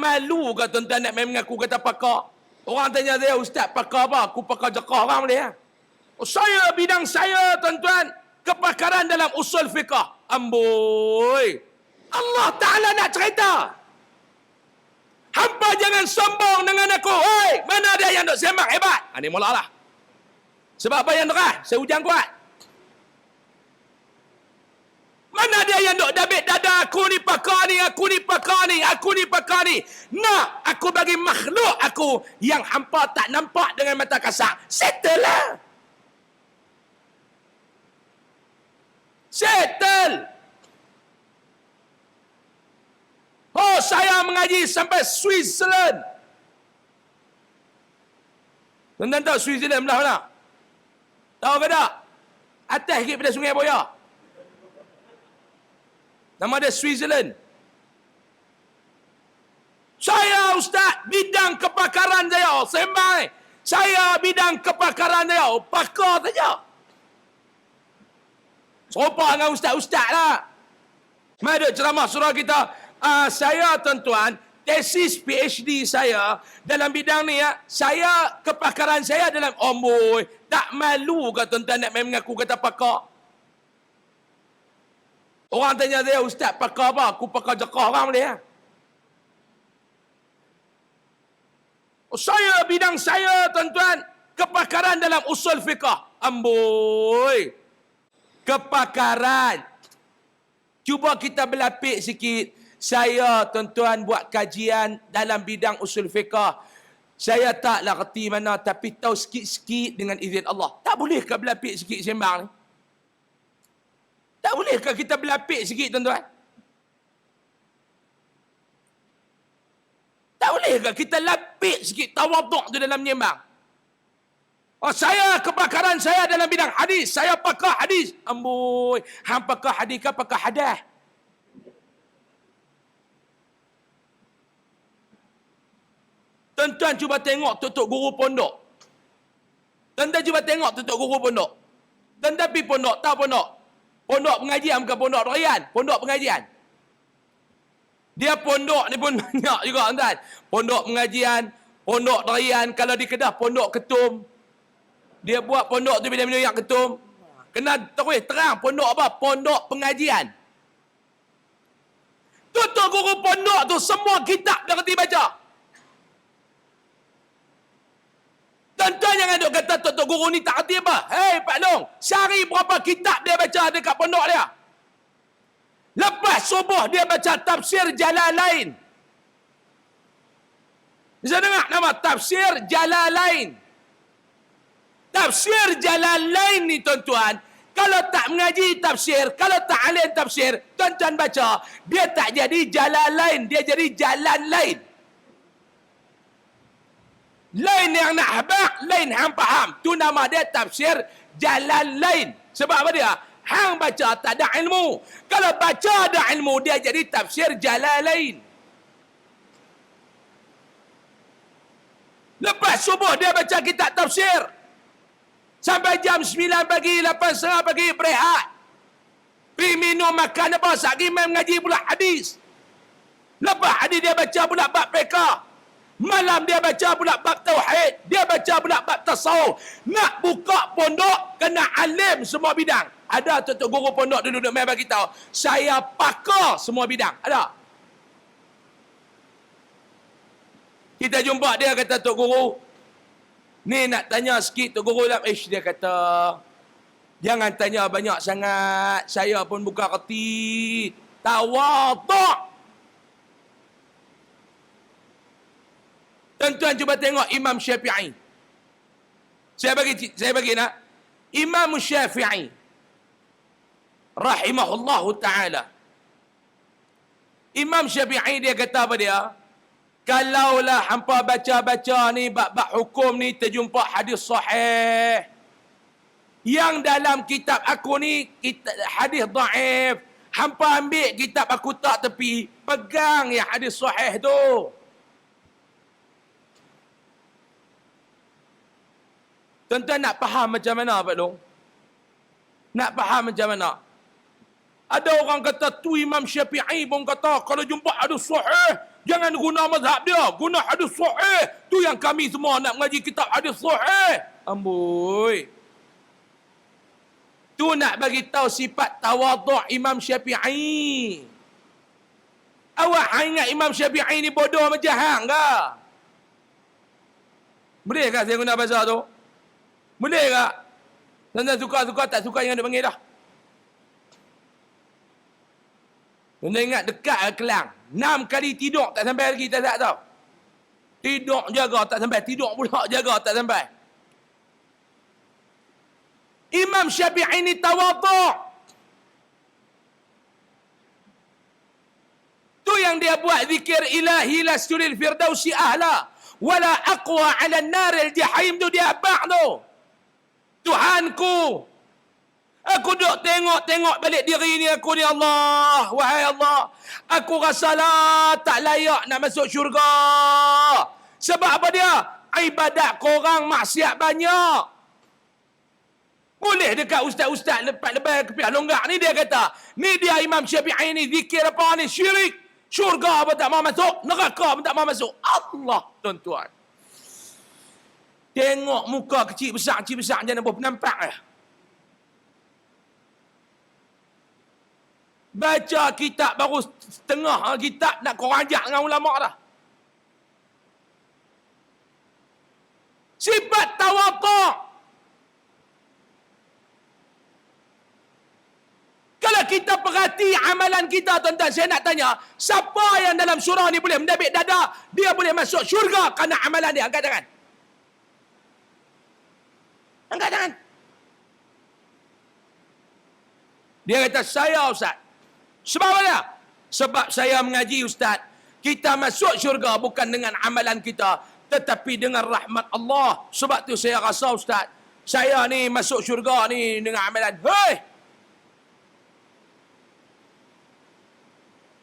malu ke tuan-tuan nak main mengaku kata pakar? Orang tanya saya, ustaz pakar apa? Aku pakar jakah orang boleh ya? Oh, saya, bidang saya tuan-tuan, kepakaran dalam usul fiqah. Amboi. Allah Ta'ala nak cerita. Hampa jangan sombong dengan aku. Hei, mana ada yang duk sembang hebat? Ini mula lah. Sebab apa yang derah? Saya hujang kuat. Mana dia yang duk dabit dada aku ni pakar ni, aku ni pakar ni, aku ni pakar ni. Nak aku bagi makhluk aku yang hampa tak nampak dengan mata kasar. Settle lah. Settle. Oh, saya mengaji sampai Switzerland. Tuan-tuan tahu Switzerland belah mana? Tahu ke tak? Atas sikit pada Sungai Boya. Nama dia Switzerland. Saya ustaz, bidang kepakaran saya. Sembang. Saya bidang kepakaran saya. Pakar saja. Serupa dengan ustaz-ustaz lah. Mari ada ceramah surah kita. Saya tuan-tuan, tesis PhD saya dalam bidang ni ya. Saya, kepakaran saya dalam amboi. Tak malu ke tuan-tuan nak main mengaku kata pakar? Orang tanya saya, ustaz pakar apa? Aku pakar jakah orang boleh ya? Oh, saya, bidang saya tuan-tuan, kepakaran dalam usul fiqah. Amboi. Kepakaran. Cuba kita berlapik sikit. Saya tuan-tuan buat kajian dalam bidang usul fiqah. Saya taklah reti mana, tapi tahu sikit-sikit dengan izin Allah. Tak bolehkah berlapik sikit sembang ni? Tak bolehkah kita berlapik sikit tuan-tuan? Tak bolehkah kita lapik sikit tawaduk tu dalam menyembang? Oh, saya, kepakaran saya dalam bidang hadis. Saya pakar hadis. Amboi, hang pakar hadis ke pakar hadas? Tuan-tuan cuba tengok tok-tok guru pondok. Tuan-tuan cuba tengok tok-tok guru pondok. Tuan-tuan pergi pondok, tahu pondok? Pondok pengajian bukan pondok doyan. Pondok pengajian. Dia pondok ni pun banyak juga tuan-tuan. Pondok pengajian, pondok doyan. Kalau di Kedah, pondok ketum. Dia buat pondok tu bila minum yang ketum. Kena terang, pondok apa? Pondok pengajian. Tok-tok guru pondok tu semua kitab dia kerti baca. Tuan-tuan jangan duk kata tok-tok guru ni tak kerti apa. Hei Pak Long, sehari berapa kitab dia baca dekat pondok dia? Lepas subuh dia baca tafsir Jalalain. Bisa dengar nama tafsir Jalalain? Tafsir Jalalain ni tuan-tuan, kalau tak mengaji tafsir, kalau tak alim tafsir, tuan-tuan baca, dia tak jadi Jalalain, dia jadi jalan lain. Lain yang nak habaq, lain hang faham. Tu nama dia tafsir jalan lain. Sebab apa dia? Hang baca tak ada ilmu. Kalau baca ada ilmu, dia jadi tafsir jalan lain. Lepas subuh dia baca kitab tafsir. Sampai jam 9 pagi, 8:30 pagi, berehat. Pergi minum, makan apa, sagi main mengaji pula hadis. Lepas hadis dia baca pula bab fiqh. Malam dia baca pula bab tauhid. Dia baca pula bab tasawuf. Nak buka pondok, kena alim semua bidang. Ada tok-tok guru pondok duduk main bagi tahu, saya pakar semua bidang. Ada? Kita jumpa dia kata, tok guru, ni nak tanya sikit tok guru dalam dia kata, jangan tanya banyak sangat. Saya pun bukan reti. Tawaduk. Tuan-tuan cuba tengok Imam Syafi'i. Saya bagi nak. Imam Syafi'i rahimahullahu ta'ala. Imam Syafi'i dia kata apa dia? Kalaulah hampa baca-baca ni bab-bab hukum ni terjumpa hadis sahih. Yang dalam kitab aku ni hadis dhaif. Hampa ambil kitab aku tak tepi, pegang yang hadis sahih tu. Tuan-tuan nak faham macam mana Pak Long? Nak faham macam mana? Ada orang kata tu Imam Syafi'i pun kata kalau jumpa hadis sahih, Jangan guna mazhab dia. Guna hadis sahih. Tu yang kami semua nak mengaji kitab hadis sahih. Amboi. Tu nak bagi tahu sifat tawaduk Imam Syafi'i. Awak ingat Imam Syafi'i ni bodoh macam hang ke? Boleh tak saya guna bahasa tu? Boleh tak? Tuan-tuan suka-suka, tak suka jangan dia panggil dah. Tuan-tuan ingat dekat Kelang. 6 kali tidur tak sampai lagi, tak tahu. Tidur jaga tak sampai. Tidur pula jaga tak sampai. Imam Syafi'i ni tawaduk. Tu yang dia buat zikir ilahi lasturil firdausi ahla. Wala aqwa ala naril jahim tu dia abang tu. Tuhanku. Aku duk tengok balik diri ni aku ni Allah. Wahai Allah. Aku rasalah tak layak nak masuk syurga. Sebab apa dia? Ibadat korang maksiat banyak. Boleh dekat ustaz-ustaz lepas kepiah longgak ni dia kata. Ni dia Imam Syafi'i ni zikir apa ni? Syirik. Syurga apa tak mau masuk. Neraka apa tak mau masuk. Allah tuan-tuan. Tengok muka kecil besar jangan nampak eh. Baca kitab baru setengah kitab nak korang ajak dengan ulama dah. Sifat tawaduk. Kalau kita perhati amalan kita tuan-tuan, saya nak tanya, siapa yang dalam surah ni boleh mendabik dada, dia boleh masuk syurga kerana amalan dia? Angkat tangan. Angkat tangan. Dia kata, saya Ustaz. Sebab apa? Sebab saya mengaji Ustaz. Kita masuk syurga bukan dengan amalan kita, tetapi dengan rahmat Allah. Sebab tu saya rasa Ustaz, saya ni masuk syurga ni dengan amalan. Hei!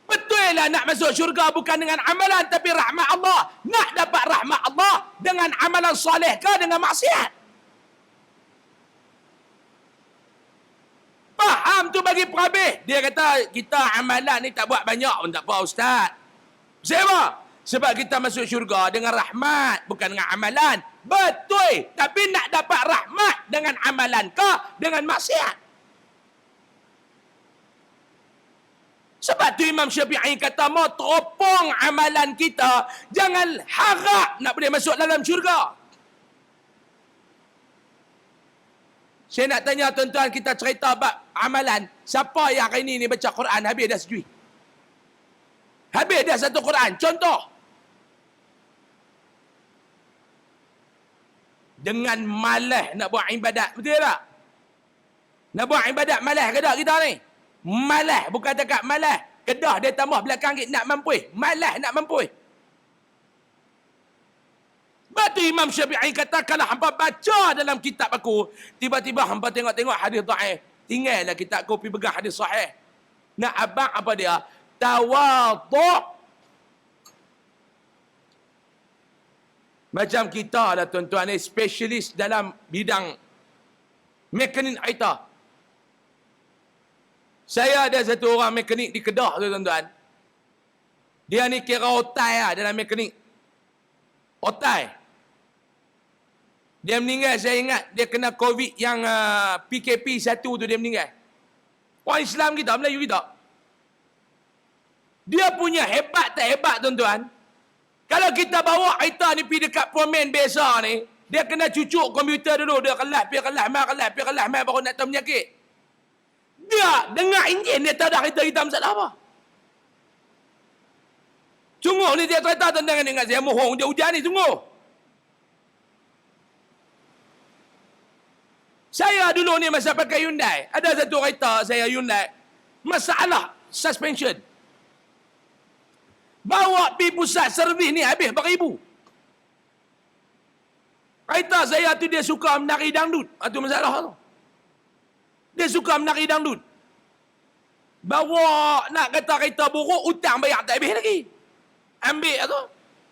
Betul lah nak masuk syurga bukan dengan amalan, tapi rahmat Allah. Nak dapat rahmat Allah dengan amalan soleh ke dengan maksiat? Faham tu bagi perhabis. Dia kata, kita amalan ni tak buat banyak pun tak apa Ustaz. Sebab? Sebab kita masuk syurga dengan rahmat, bukan dengan amalan. Betul. Tapi nak dapat rahmat dengan amalan ke dengan maksiat? Sebab tu Imam Syafi'i kata, mau teropong amalan kita, jangan harap nak boleh masuk dalam syurga. Saya nak tanya tuan-tuan, kita cerita bab amalan. Siapa yang hari ni baca Quran habis dah sejui? Habis dah satu Quran. Contoh. Dengan malas nak buat ibadat. Betul tak? Nak buat ibadat malas ke tak kita ni? Malas. Bukan cakap malas. Kedah dia tambah belakang nak mampu. Malas nak mampu. Sebab tu Imam Syafi'i kata, kalau hampa baca dalam kitab aku, tiba-tiba hampa tengok-tengok hadis dhaif, tinggallah kitab aku pergi pegang hadis sahih. Nak abang apa dia? Tawaduk. Macam kita lah tuan-tuan ni, spesialis dalam bidang mekanik kereta. Saya ada satu orang mekanik di Kedah tu tuan-tuan. Dia ni kira otai lah dalam mekanik. Otai. Dia meninggal, saya ingat. Dia kena COVID yang PKP 1 tu dia meninggal. Orang Islam kita, Melayu kita. Dia punya hebat tak hebat tuan-tuan. Kalau kita bawa kereta ni pergi dekat promen biasa ni, dia kena cucuk komputer dulu. Dia kelas, pergi kelas, baru nak tahu penyakit. Dia dengar enjin, dia tak ada kereta kita masalah apa. Sungguh ni dia kereta tuan-tuan dengan saya mohon hujan-hujan ni sungguh. Saya dulu ni masa pakai Hyundai, ada satu kereta saya Hyundai, masalah suspension. Bawa pergi pusat servis ni habis beribu. Kereta saya tu dia suka menari dangdut. Itu masalah tu. Dia suka menari dangdut. Bawa nak kata kereta buruk, hutang bayar tak habis lagi. Ambil tu.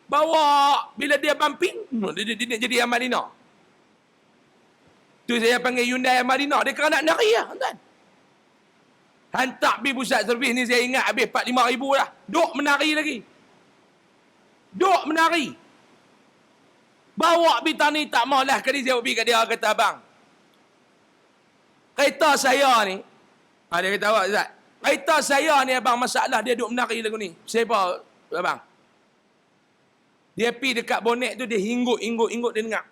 Bawa bila dia bumping, dia jadi Amalina. Tu saya panggil Hyundai Amalina. Dia kena nak nari lah, tuan. Hantar pergi pusat servis ni saya ingat habis 4-5 ribu lah. Duk menari lagi. Duk menari. Bawa pergi tani tak maulah. Kali saya pergi kat dia, kata abang. Kereta saya ni. Dia kata awak Ustaz. Kereta saya ni abang, masalah dia duk menari lagu ni. Siapa abang? Dia pergi dekat bonet tu, dia hinggut, dia dengar.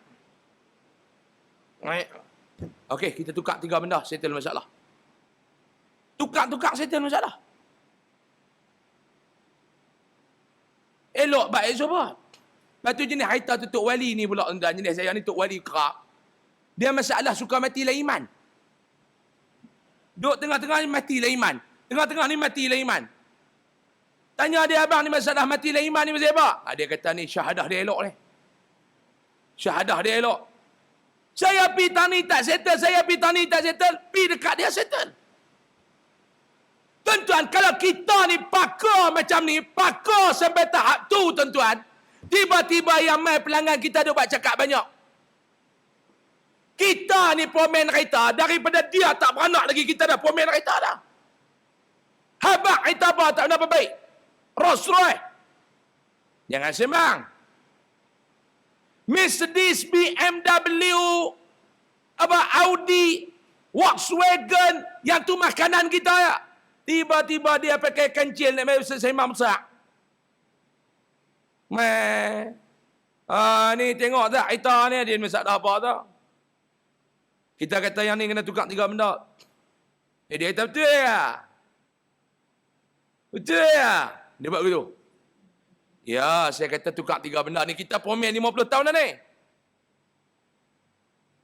Okey, kita tukar 3 benda, settle masalah. Tukar, settle masalah. Elok baik sobat. Lepas tu jenis Haita tu Tok Wali ni pula. Jenis saya ni Tok Wali kerak. Dia masalah suka matilah iman. Duk tengah-tengah ni matilah iman. Tengah-tengah ni matilah iman. Tanya dia, abang ni masalah matilah iman ni pasal apa? Dia kata ni syahadah dia elok ni. Syahadah dia elok. Saya pergi tani tak settle. Pergi dekat dia settle. Tuan-tuan, kalau kita ni pakar macam ni, pakar sampai tahap tu tuan-tuan, tiba-tiba yang mai pelanggan kita dia buat cakap banyak. Kita ni pomen kereta, daripada dia tak beranak lagi, kita dah pomen kereta dah. Habak kereta apa, tak pernah baik. Rolls Royce. Jangan sembang. Mercedes, BMW, Audi, Volkswagen, yang tu makanan kita ya. Tiba-tiba dia pakai kancil nak main sembang besar. Ni tengok tak kereta ni dia masalah apa tak? Kita kata yang ni kena tukar 3 benda. Dia kata betul ya? Betul ya? Dia buat begitu. Ya, saya kata tukar 3 benda ni. Kita pomen 50 tahun dah ni.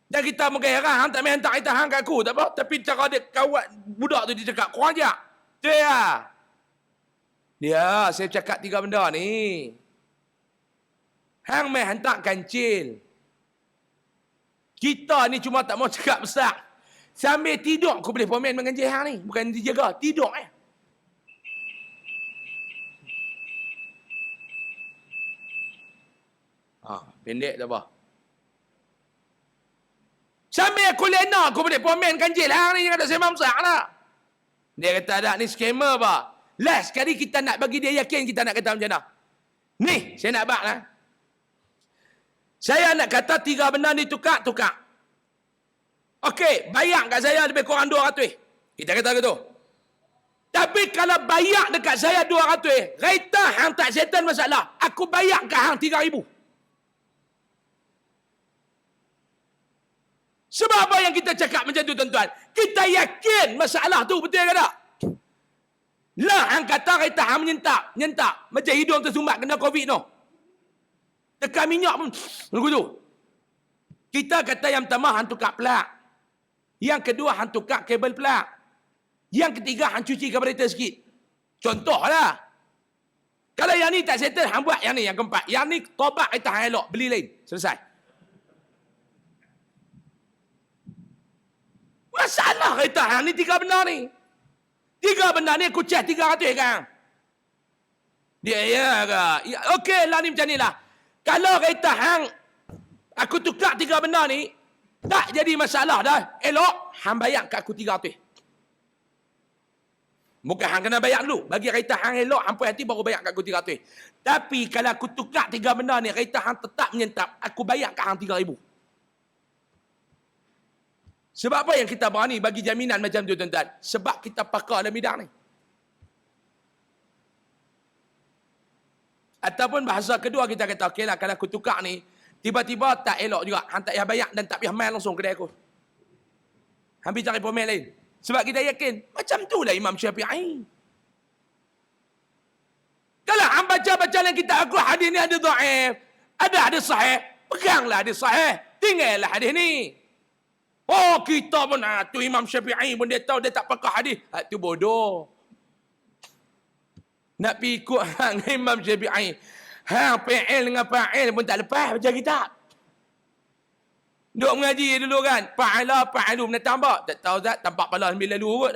Dan kita mungkin heran, hang tak main hantar kereta hang kat aku, tak apa. Tapi cara dia kawan budak tu dia cakap, kurang je. Betul ya? Ya, saya cakap 3 benda ni. Hang main hantar kancil. Kita ni cuma tak mau cakap besar. Sambil tidur, aku boleh pomen dengan hang ni. Bukan dijaga, tidur pendek tak apa. Sambil aku lena, aku boleh pomen kancil hang ni. Jangan tak sembang besar lah. Dia kata ada ni scammer apa. Last sekali kita nak bagi dia yakin, kita nak kata macam mana. Ni, saya nak bak lah. Saya nak kata 3 benda ni tukar. Okey, bayar kat saya lebih kurang 200. Kita kata gitu. Tapi kalau bayar dekat saya 200, kereta hang tak settle masalah. Aku bayar kat hang 3,000. Sebab apa yang kita cakap macam tu tuan-tuan? Kita yakin masalah tu betul ke tak? Lah hang kata kereta hang menyentak. Macam hidung tersumbat kena COVID tu. Tekan minyak pun lagu tu. Kita kata yang pertama hang tukar plak. Yang kedua hang tukar kabel plak. Yang ketiga hang cuci karburator sikit. Contohlah. Kalau yang ni tak settle, hang buat yang ni yang keempat. Yang ni tobat kereta hang elok, beli lain. Selesai. Masalah kereta hang ni 3 benda ni. 3 benda ni aku cas 300 kan. Dia ya ke? Ya, okey lah ni macam ni lah. Kalau kereta hang aku tukar 3 benda ni, tak jadi masalah dah. Elok, hang bayar kat aku 300. Bukan hang kena bayar dulu. Bagi kereta hang elok, hang puas hati baru bayar kat aku 300. Tapi kalau aku tukar 3 benda ni, kereta hang tetap menyentap, aku bayar kat hang 3,000. Sebab apa yang kita berani bagi jaminan macam tu tuan-tuan? Sebab kita pakar dalam bidang ni. Ataupun bahasa kedua kita kata, okeylah kalau aku tukar ni, tiba-tiba tak elok juga. Hang tak payah bayar dan tak payah main langsung kedai aku. Hampir cari pemain lain. Sebab kita yakin, macam tu lah Imam Syafi'i. Kalau hang baca-baca dalam kitab aku, hadis ni ada dhaif, ada sahih, peganglah hadis sahih, tinggallah hadis ni. Oh, kita pun, tu Imam Syafi'i pun dia tahu dia tak pakai hadis. Tu bodoh. Nak pergi ikut hang Imam Syafi'i. Hang fa'il dengan fa'il pun tak lepas baca kitab. Duk mengaji dulu kan. Fa'ala, fa'alu, nak tambah. Tak tahu tak, tampak pala sambil lalu kot.